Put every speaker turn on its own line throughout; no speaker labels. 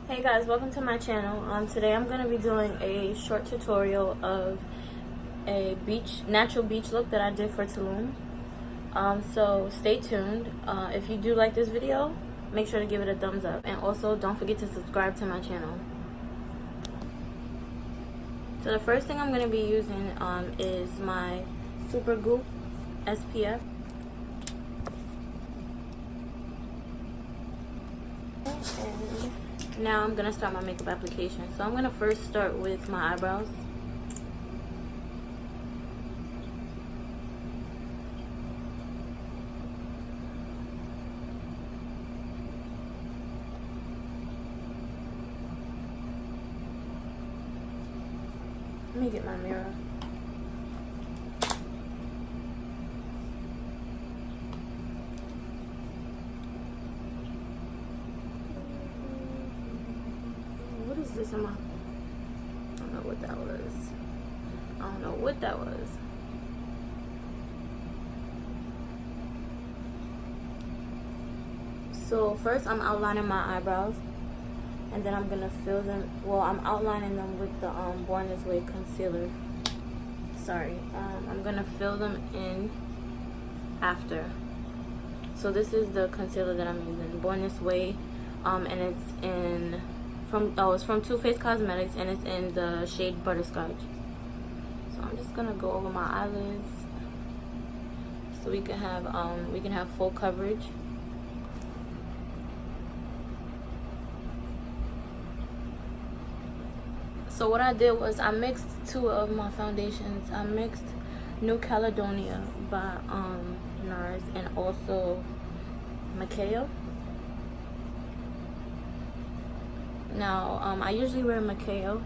Hey guys, welcome to my channel. Today I'm going to be doing a short tutorial of a natural beach look that I did for Tulum. So stay tuned. If you do like this video, make sure to give it a thumbs up, and also don't forget to subscribe to my channel. So the first thing I'm going to be using is my Super Glue SPF. And now I'm gonna start my makeup application. So I'm gonna first start with my eyebrows. Let me get my mirror. What is this in my... I don't know what that was. I don't know what that was. So first I'm outlining my eyebrows, and then I'm gonna fill them. Well, I'm outlining them with the Born This Way concealer. Sorry. I'm gonna fill them in after. So this is the concealer that I'm using, Born This Way, and it's from Too Faced Cosmetics, and it's in the shade Butterscotch. So I'm just gonna go over my eyelids so we can have full coverage. So what I did was I mixed two of my foundations. I mixed New Caledonia by NARS and also Macao. Now, I usually wear Macao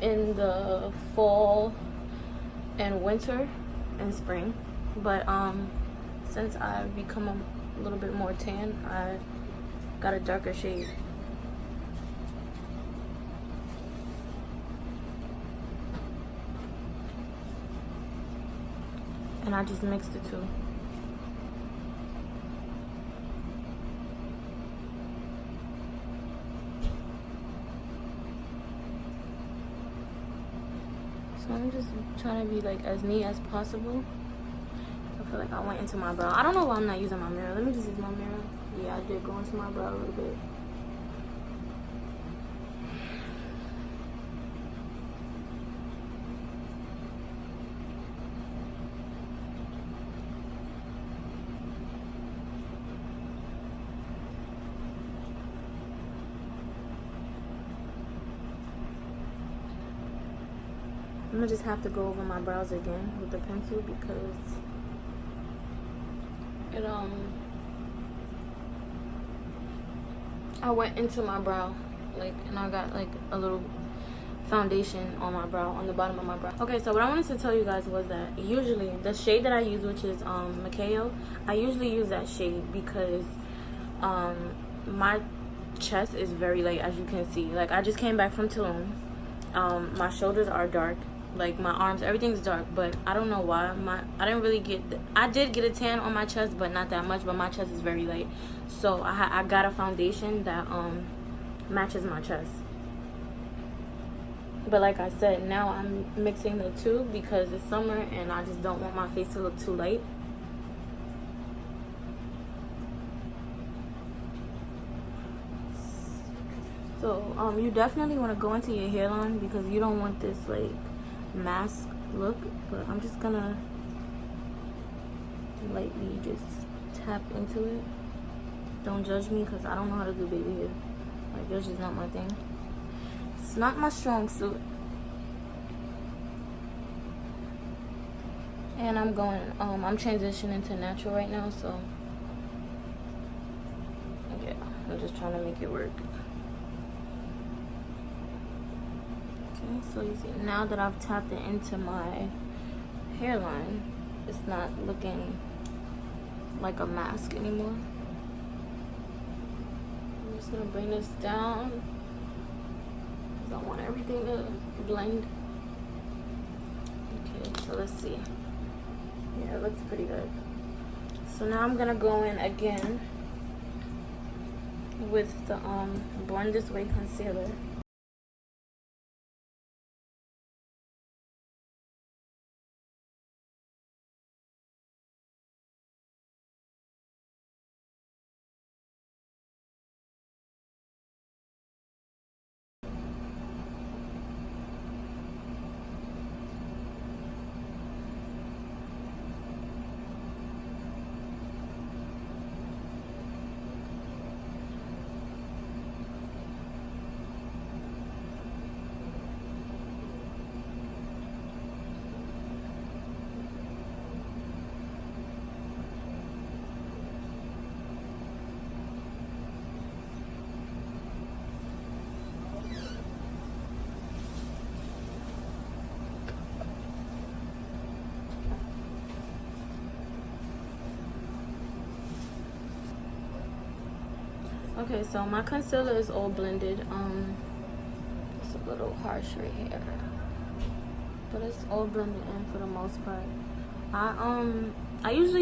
in the fall and winter and spring, but since I've become a little bit more tan, I got a darker shade. And I just mixed the two. So I'm just trying to be like as neat as possible. I feel like I went into my brow. I don't know why I'm not using my mirror. Let me just use my mirror. Yeah, I did go into my brow a little bit. I'm gonna just have to go over my brows again with the pencil because it I went into my brow and I got like a little foundation on my brow, on the bottom of my brow. Okay, so what I wanted to tell you guys was that usually the shade that I use, which is Macao, I usually use that shade because my chest is very light, as you can see. Like, I just came back from Tulum. My shoulders are dark, like my arms, everything's dark, but I don't know why I didn't really get I did get a tan on my chest, but not that much. But my chest is very light, so I got a foundation that matches my chest. But like I said, now I'm mixing the two because it's summer and I just don't want my face to look too light. So you definitely want to go into your hairline because you don't want this like mask look. But I'm just gonna lightly just tap into it. Don't judge me because I don't know how to do baby hair. Like, that's just not my thing. It's not my strong suit. And I'm transitioning to natural right now, so yeah, I'm just trying to make it work. Okay, so you see, now that I've tapped it into my hairline, it's not looking like a mask anymore. I'm just gonna bring this down. I want everything to blend. Okay, so let's see. Yeah, it looks pretty good. So now I'm gonna go in again with the Born This Way concealer. Okay, so my concealer is all blended. It's a little harsh right here, but it's all blended in for the most part. I used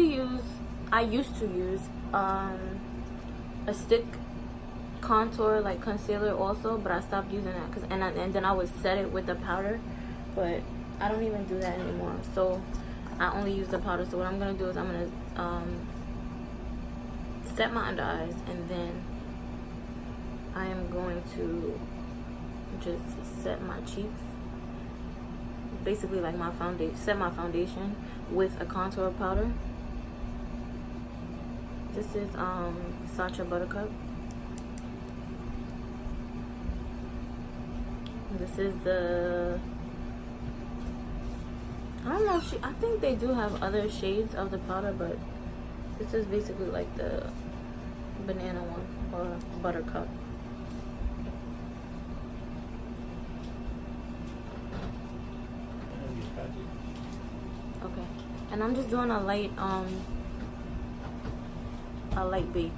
to use a stick contour like concealer also, but I stopped using that and then I would set it with the powder, but I don't even do that anymore. So I only use the powder. So what I'm gonna do is I'm gonna set my under eyes, and then I am going to just set my cheeks, basically like my foundation, set my foundation with a contour powder. This is Sacha Buttercup. This is the, I don't know if I think they do have other shades of the powder, but this is basically like the banana one, or Buttercup. Okay, and I'm just doing a light bake.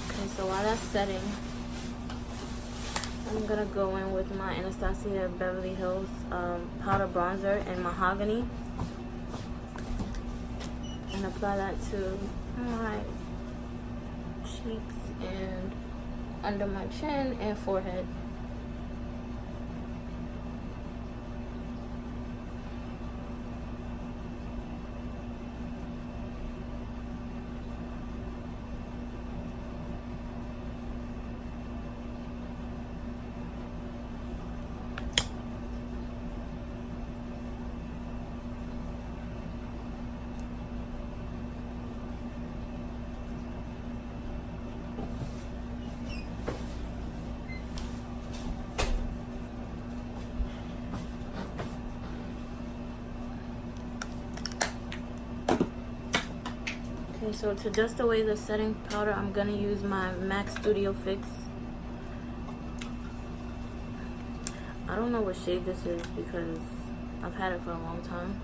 Okay, so while that's setting, I'm gonna go in with my Anastasia Beverly Hills powder bronzer in Mahogany and apply that to my cheeks and under my chin and forehead. Okay, so to dust away the setting powder, I'm gonna use my MAC Studio Fix. I don't know what shade this is because I've had it for a long time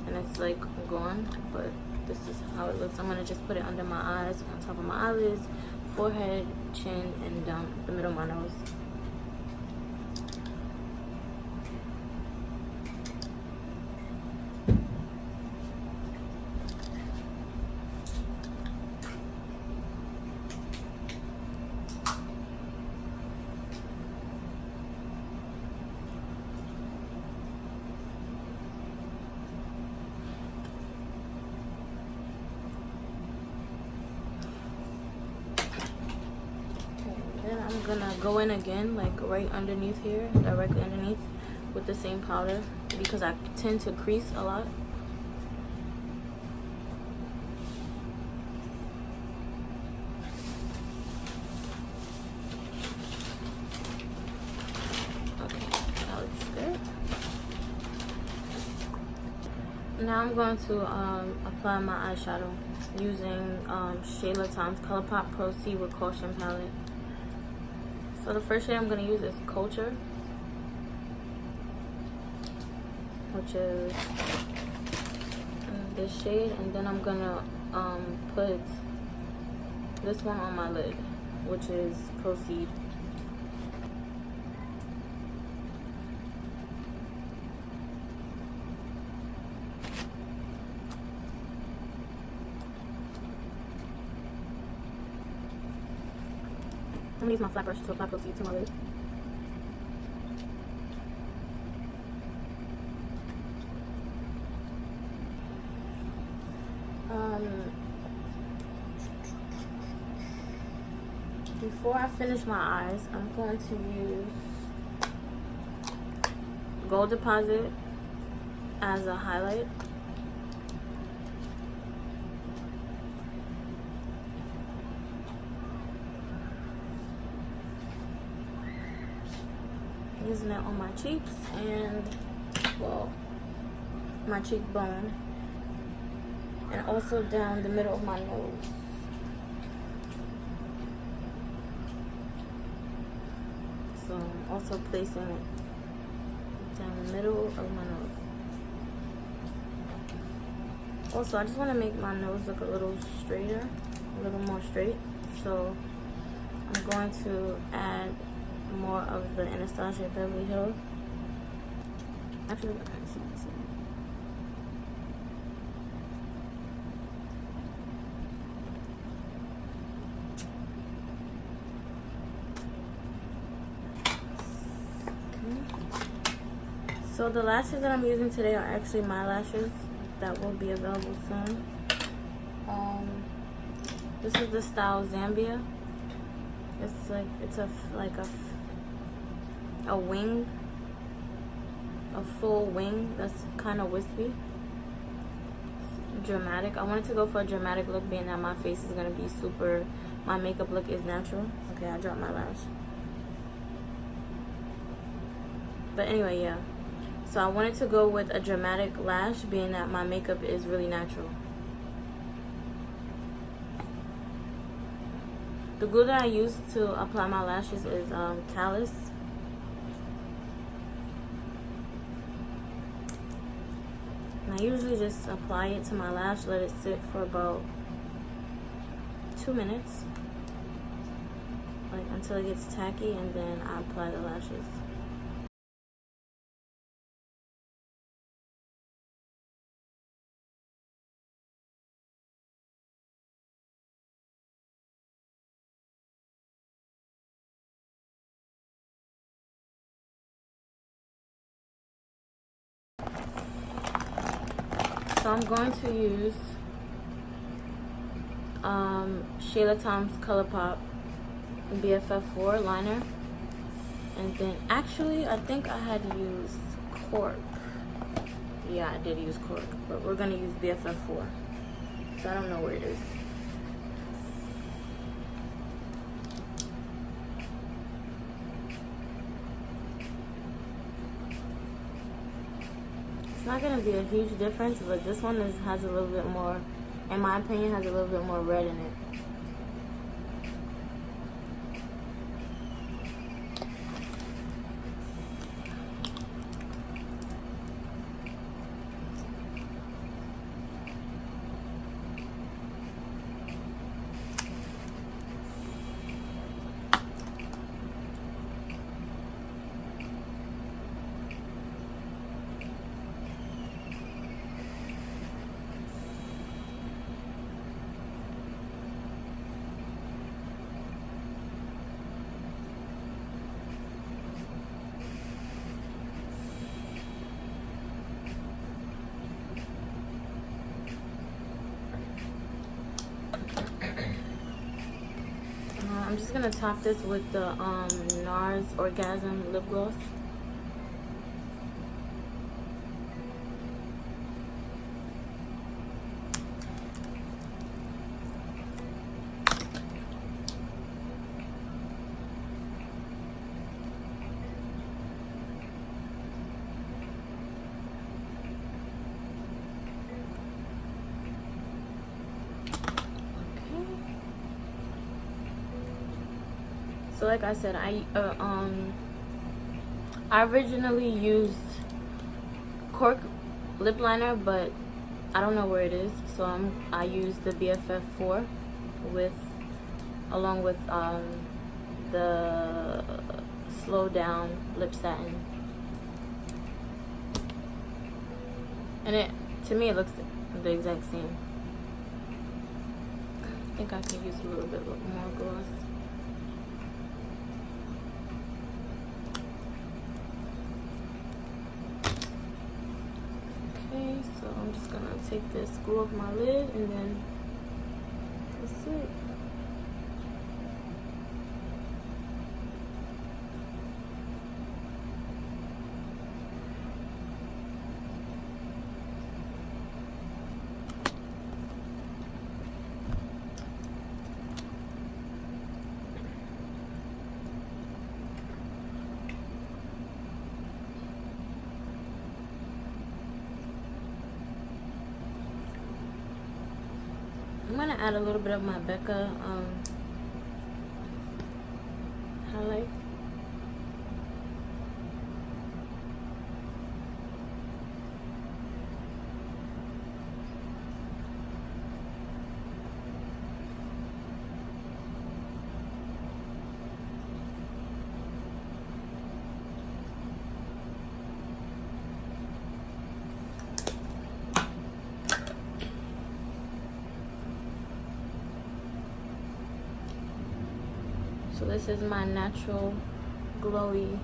and it's like gone, but this is how it looks. I'm gonna just put it under my eyes, on top of my eyelids, forehead, chin, and down the middle of my nose. Then I'm gonna go in again, like right underneath here, directly underneath, with the same powder because I tend to crease a lot. Okay, that looks good. Now I'm going to apply my eyeshadow using Shayla Tom's ColourPop Pro C with Caution palette. So the first shade I'm going to use is Culture, which is this shade, and then I'm gonna put this one on my lid, which is Proceed. I'm gonna use my flat brush to apply Proceed to my lid. Before I finish my eyes, I'm going to use Gold Deposit as a highlight. Using it on my cheeks and, well, my cheekbone, and also down the middle of my nose. So I'm also placing it down the middle of my nose. Also, I just want to make my nose look a little straighter, a little more straight. So I'm going to add more of the Anastasia Beverly Hills. Actually, I can't see this. So the lashes that I'm using today are actually my lashes that will be available soon. This is the style Zambia. It's like a wing, a full wing that's kind of wispy, dramatic. I wanted to go for a dramatic look, being that my face is gonna be super. My makeup look is natural. Okay, I dropped my lash. But anyway, yeah. So I wanted to go with a dramatic lash, being that my makeup is really natural. The glue that I use to apply my lashes is Callus. And I usually just apply it to my lash, let it sit for about 2 minutes, like until it gets tacky, and then I apply the lashes. So I'm going to use Shayla Tom's ColourPop BFF4 liner, and then actually I think I had used Cork. Yeah, I did use Cork, but we're gonna use BFF4. So I don't know where it is. It's not gonna be a huge difference, but this one has a little bit more, in my opinion, has a little bit more red in it. I'm just gonna top this with the NARS Orgasm lip gloss. So like I said, I originally used Cork lip liner, but I don't know where it is, so I use the BFF4 along with the Slow Down Lip Satin, and to me it looks the exact same. I think I can use a little bit more gloss. Okay, so I'm just gonna take this, glue off my lid, and then that's it. I'm gonna add a little bit of my Becca highlight. So this is my natural glowy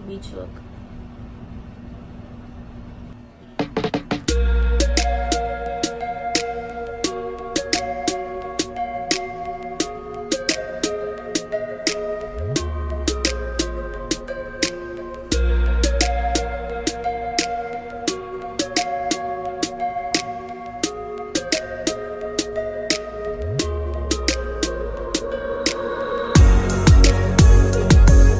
beach look.